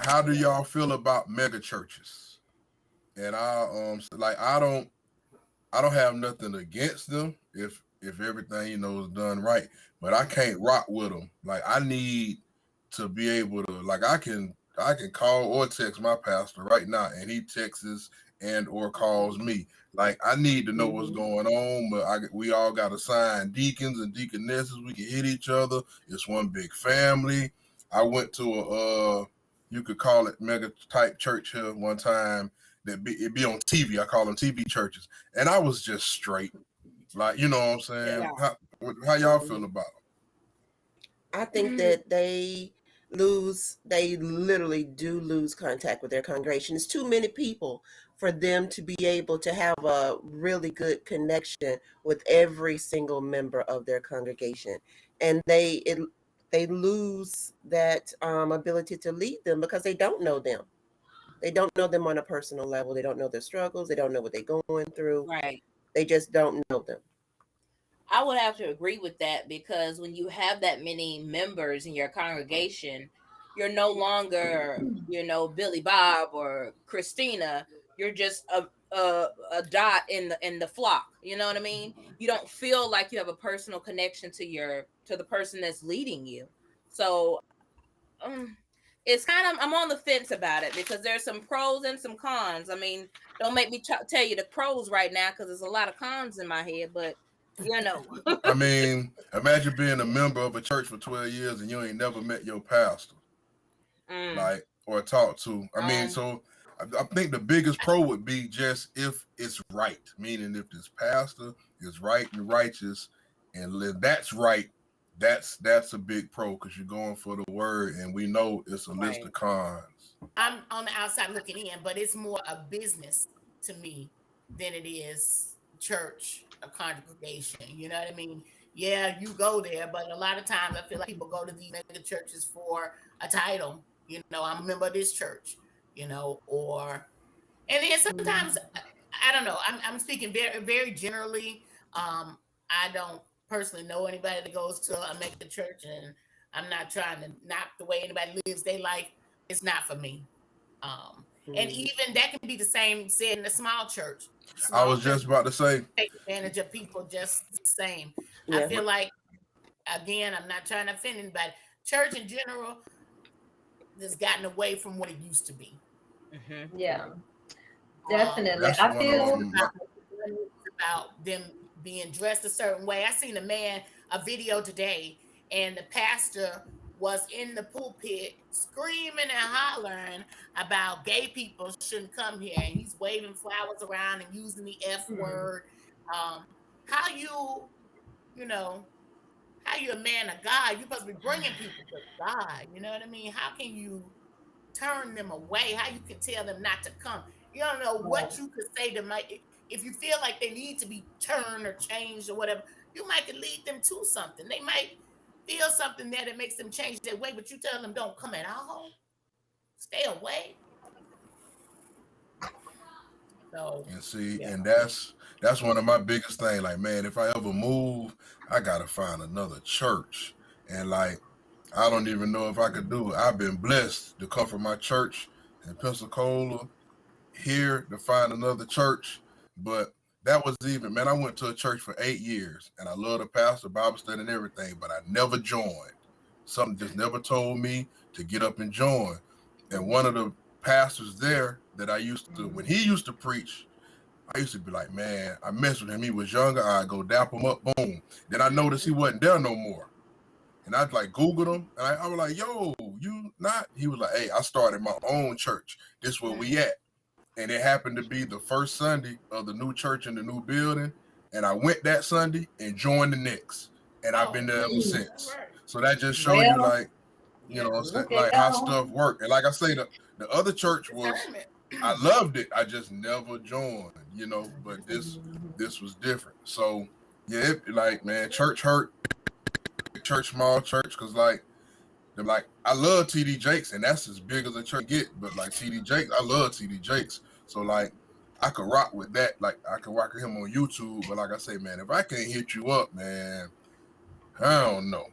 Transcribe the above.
how do y'all feel about mega churches? And I don't have nothing against them if everything is done right, but I can't rock with them. Like I need to be able to I can call or text my pastor right now, and he texts and or calls me. Like I need to know what's going on, but we all got assigned deacons and deaconesses. We can hit each other. It's one big family. I went to you could call it mega type church here one time. It be on TV. I call them TV churches, and I was just straight. Like you know what I'm saying? Yeah. How y'all feel about them? I think that they literally do lose contact with their congregation. It's too many people for them to be able to have a really good connection with every single member of their congregation, and they lose that ability to lead them because they don't know them. They don't know them on a personal level. They don't know their struggles. They don't know what they're going through. Right. They just don't know them. I would have to agree with that because when you have that many members in your congregation, you're no longer, Billy Bob or Christina. You're just a dot in the flock. You know what I mean? You don't feel like you have a personal connection to the person that's leading you. So it's kind of, I'm on the fence about it because there's some pros and some cons. I mean, don't make me tell you the pros right now because there's a lot of cons in my head, but I mean, imagine being a member of a church for 12 years and you ain't never met your pastor, like, or talked to. I mean, so I think the biggest pro would be just if it's right, meaning if this pastor is right and righteous, and if that's right, that's a big pro because you're going for the word, and we know it's a list of cons. I'm on the outside looking in, but it's more a business to me than it is church, a congregation. You know what I mean? Yeah, you go there, but a lot of times I feel like people go to these mega churches for a title. I'm a member of this church, and then sometimes I don't know. I'm speaking very, very generally. I don't personally know anybody that goes to a mega church, and I'm not trying to knock the way anybody lives their life. It's not for me. And even that can be the same said in a small church. I was just about to say, take advantage of people just the same. Yeah. I feel like, again, I'm not trying to offend anybody. Church in general has gotten away from what it used to be. Yeah, definitely. I feel about them being dressed a certain way. I seen a video today, and the pastor was in the pulpit screaming and hollering about gay people shouldn't come here, and he's waving flowers around and using the F word. How you a man of God? You're supposed to be bringing people to God. You know what I mean? How can you turn them away? How you can tell them not to come? You don't know what you could say to if you feel like they need to be turned or changed or whatever, you might could lead them to something. They might feel something there that makes them change their way, but you tell them don't come at all. Stay away. So and see, and that's one of my biggest things. Like, man, if I ever move, I gotta find another church. And like, I don't even know if I could do it. I've been blessed to come from my church in Pensacola here to find another church. But that was even, man, I went to a church for 8 years and I love the pastor, Bible study and everything, but I never joined. Something just never told me to get up and join. And one of the pastors there that I used to, when he used to preach, I used to be like, man, I messed with him. He was younger. I'd go dap him up, boom. Then I noticed he wasn't there no more. And I'd like Googled him. And I was like, yo, you not? He was like, hey, I started my own church. This where we at. And it happened to be the first Sunday of the new church in the new building. And I went that Sunday and joined the next. And I've been there ever since. So that just showed you, like, you know what I'm saying, like how stuff work. And like I say, the other church was, I loved it. I just never joined, you know, but this was different. So yeah, like, man, church hurt, church, small church. Cause like, I love TD Jakes and that's as big as a church get, but like TD Jakes, I love TD Jakes. So like, I could rock with that. Like I could rock with him on YouTube, but like I say, man, if I can't hit you up, man, I don't know.